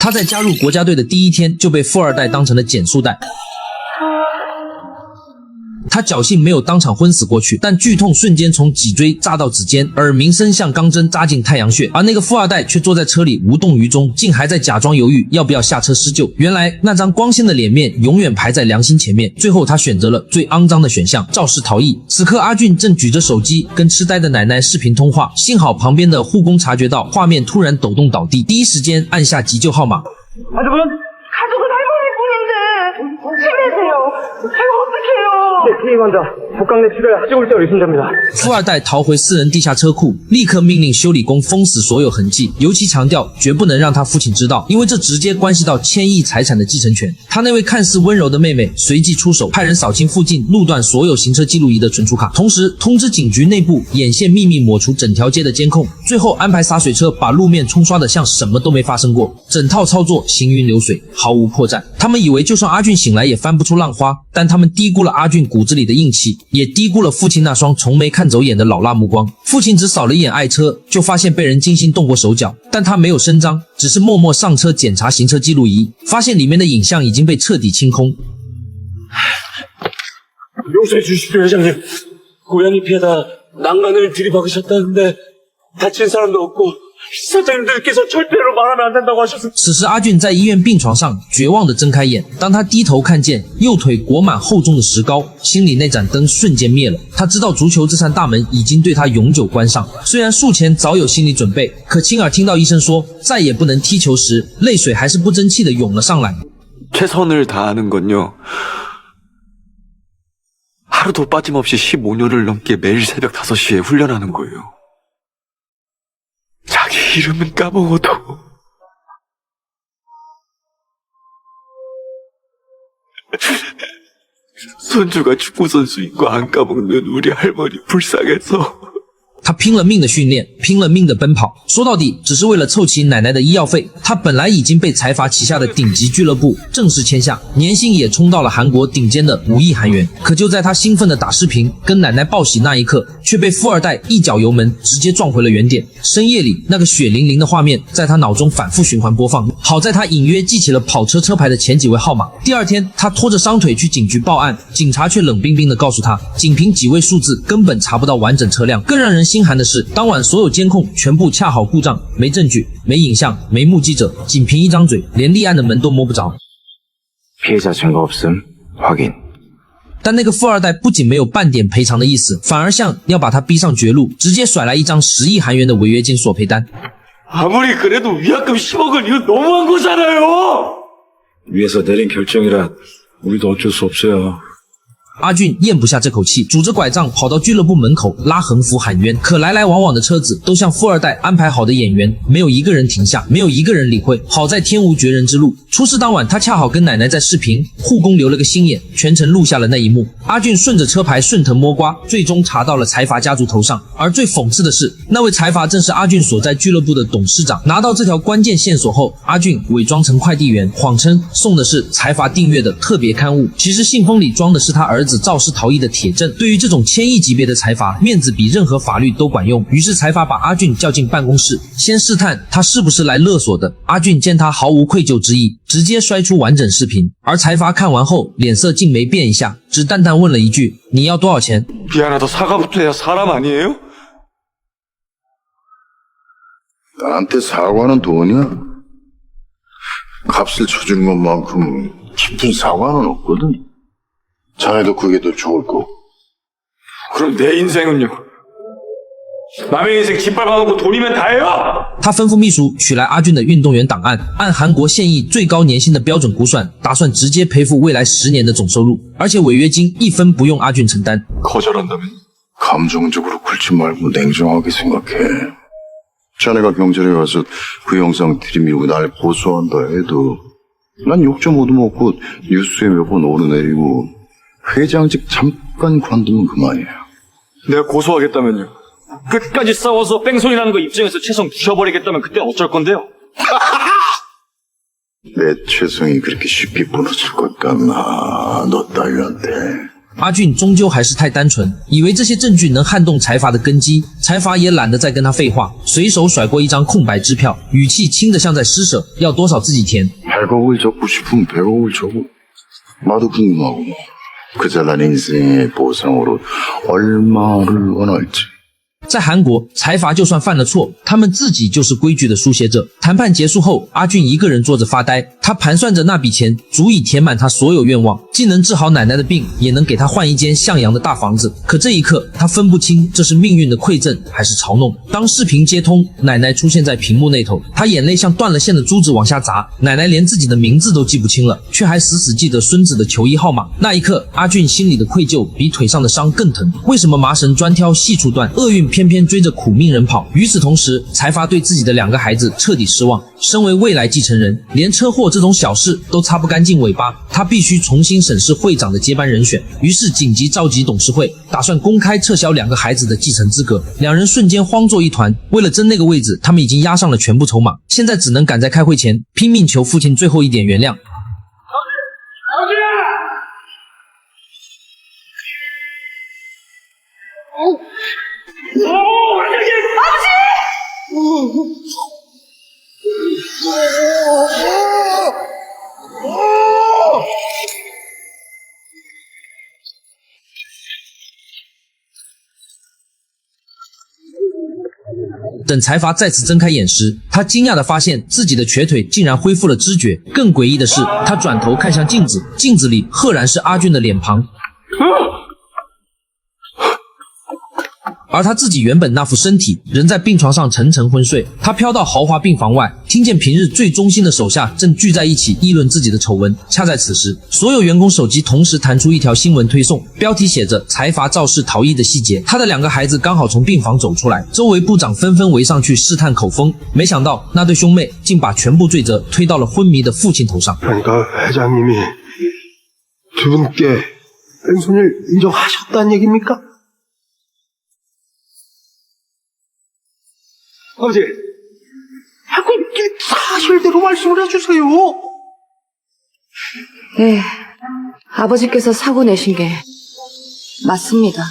他在加入国家队的第一天就被富二代当成了减速带。他侥幸没有当场昏死过去，但剧痛瞬间从脊椎炸到指尖，耳鸣声像钢针扎进太阳穴，而那个富二代却坐在车里无动于衷，竟还在假装犹豫要不要下车施救。原来那张光鲜的脸面永远排在良心前面，最后他选择了最肮脏的选项，肇事逃逸。此刻阿俊正举着手机跟痴呆的奶奶视频通话，幸好旁边的护工察觉到画面突然抖动倒地，第一时间按下急救号码。가족은 할머니뿐인데 힘내세요. 아이고 어떡해요. 네, 피해 환자 복강내 치료에 하지골절 의심됩니다. 富二代逃回私人地下车库，立刻命令修理工封死所有痕迹，尤其强调绝不能让他父亲知道，因为这直接关系到1000亿财产的继承权。他那位看似温柔的妹妹随即出手，派人扫清附近路段所有行车记录仪的存储卡，同时通知警局内部眼线秘密抹除整条街的监控，最后安排洒水车把路面冲刷得像什么都没发生过。整套操作行云流水，毫无破绽。他们以为就算阿俊醒来也翻不出浪花，但他们低估了阿俊骨子里的硬气，也低估了父亲那双从没看走眼的老辣目光。父亲只扫了一眼爱车，就发现被人精心动过手脚，但他没有声张，只是默默上车检查行车记录仪，发现里面的影像已经被彻底清空。 용서해 주십시오, 회장님. 고양이 피하다 난간을 들이박으셨다는데 다친 사람도 없고 사장님들께서 절대로 말하면 안 된다고 하셨습니다. 此时阿俊在医院病床上绝望地睁开眼，当他低头看见右腿裹满厚重的石膏，心里那盏灯瞬间灭了。他知道足球这扇大门已经对他永久关上，虽然术前早有心理准备，可亲耳听到医生说再也不能踢球时，泪水还是不争气地涌了上来。 최선을 다하는 건요. 하루도 빠짐없이 15년을 넘게 매일 새벽 5시에 훈련하는 거예요. 자기 이름은 까먹어도 손주가 축구선수인 거 안 까먹는 우리 할머니 불쌍해서 他拼了命的训练，拼了命的奔跑，说到底只是为了凑齐奶奶的医药费。他本来已经被财阀旗下的顶级俱乐部正式签下，年薪也冲到了韩国顶尖的5亿韩元。可就在他兴奋的打视频跟奶奶报喜那一刻，却被富二代一脚油门直接撞回了原点。深夜里那个血淋淋的画面在他脑中反复循环播放。好在他隐约记起了跑车车牌的前几位号码。第二天，他拖着伤腿去警局报案，警察却冷冰冰地告诉他，仅凭几位数字根本查不到完整车辆。更让人心寒的是，当晚所有监控全部恰好故障，没证据，没影像，没目击者，仅凭一张嘴，连立案的门都摸不着。 피해자 증거 없음 확인. 但那个富二代不仅没有半点赔偿的意思，反而像要把他逼上绝路，直接甩来一张10亿韩元的违约金索赔单。 아무리 그래도 위약금 10억은 이거 너무한 거잖아요. 위에서 내린 결정이라 우리도 어쩔 수 없어요. 阿俊咽不下这口气，拄着拐杖跑到俱乐部门口拉横幅喊冤，可来来往往的车子都像富二代安排好的演员，没有一个人停下，没有一个人理会。好在天无绝人之路，出事当晚他恰好跟奶奶在视频，护工留了个心眼，全程录下了那一幕。阿俊顺着车牌顺藤摸瓜，最终查到了财阀家族头上。而最讽刺的是，那位财阀正是阿俊所在俱乐部的董事长。拿到这条关键线索后，阿俊伪装成快递员，谎称送的是财阀订阅的特别刊物，其实信封里装的是他儿子肇事逃逸的铁证。对于这种1000亿级别的财阀，面子比任何法律都管用。于是财阀把阿俊叫进办公室，先试探他是不是来勒索的。阿俊见他毫无愧疚之意，直接摔出完整视频。而财阀看完后脸色竟没变一下，只淡淡问了一句：“你要多少钱？” 미안하다 사과부터 해야 사람 아니에요? 나한테 사과는 돈이야. 값을 쳐준 것만큼 깊은 사과는 없거든. 자네도 그게 더 좋을 거고. 그럼 내 인생은요? 남의 인생 짓밟아놓고 돈이면 다예요? 他吩咐秘书取来阿俊的运动员档案，按韩国现役最高年薪的标准估算，打算直接赔付未来10年的总收入，而且违约金1分不用阿俊承担。 거절한다면? 감정적으로 굴지 말고 냉정하게 생각해. 자네가 경찰에 가서 그 영상 들이밀고 날 고소한다 해도 난 욕 좀 얻어먹고 뉴스에 몇 번 오르내리고 회장직 잠깐 관두면 그만이에요. 내가 고소하겠다면요? 끝까지 싸워서 뺑소니 나는 거 입증해서 채성 부셔버리겠다면 그때 어쩔 건데요? 내 최성이 그렇게 쉽게 무너질 것 같나 너 따위한테. 阿俊终究还是太单纯，以为这些证据能撼动财阀的根基。财阀也懒得再跟他废话，随手甩过一张空白支票，语气轻得像在施舍，要多少自己填。 100억을 적고 싶으면 100억을 적어. 나도 궁금하고 그 잘난 인생의 보상으로 얼마를 원할지. 在韩国，财阀就算犯了错，他们自己就是规矩的书写者。谈判结束后，阿俊一个人坐着发呆，他盘算着那笔钱足以填满他所有愿望，既能治好奶奶的病，也能给他换一间向阳的大房子。可这一刻，他分不清这是命运的馈赠还是嘲弄。当视频接通，奶奶出现在屏幕那头，她眼泪像断了线的珠子往下砸。奶奶连自己的名字都记不清了，却还死死记得孙子的球衣号码。那一刻，阿俊心里的愧疚比腿上的伤更疼。为什么麻绳专挑细处断，厄运偏偏追着苦命人跑？与此同时，财阀对自己的2个孩子彻底失望。身为未来继承人，连车祸这种小事都擦不干净尾巴，他必须重新审视会长的接班人选。于是紧急召集董事会，打算公开撤销2个孩子的继承资格。2人瞬间慌作一团，为了争那个位子，他们已经押上了全部筹码，现在只能赶在开会前拼命求父亲最后一点原谅。等财阀再次睁开眼时，他惊讶地发现自己的瘸腿竟然恢复了知觉。更诡异的是，他转头看向镜子，镜子里赫然是阿俊的脸庞。而他自己原本那副身体仍在病床上沉沉昏睡。他飘到豪华病房外，听见平日最忠心的手下正聚在一起议论自己的丑闻。恰在此时，所有员工手机同时弹出一条新闻推送，标题写着财阀肇事逃逸的细节。他的2个孩子刚好从病房走出来，周围部长纷纷围上去试探口风。没想到那对兄妹竟把全部罪责推到了昏迷的父亲头上。 그러니까 회장님이 두 분께 뺑소니를 인정하셨다는 얘기입니까? 아버지, 자꾸 이렇게 사실대로 말씀을 해주세요. 네, 아버지께서 사고 내신 게 맞습니다.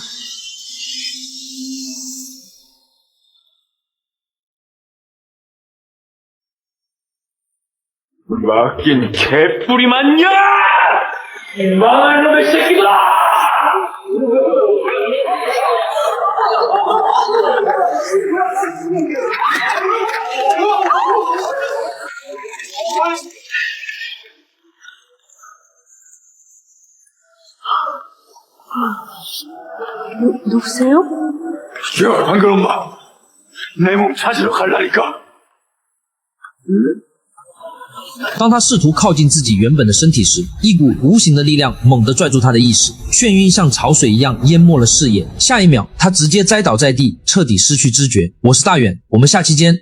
맡긴 개뿔이 맞냐? 이 망할 놈의 새끼들아! 누구세요? 야, 방금 엄마! 내 몸 찾으러 갈라니까! 当他试图靠近自己原本的身体时，一股无形的力量猛地拽住他的意识，眩晕像潮水一样淹没了视野。下一秒，他直接栽倒在地，彻底失去知觉。我是大远，我们下期见。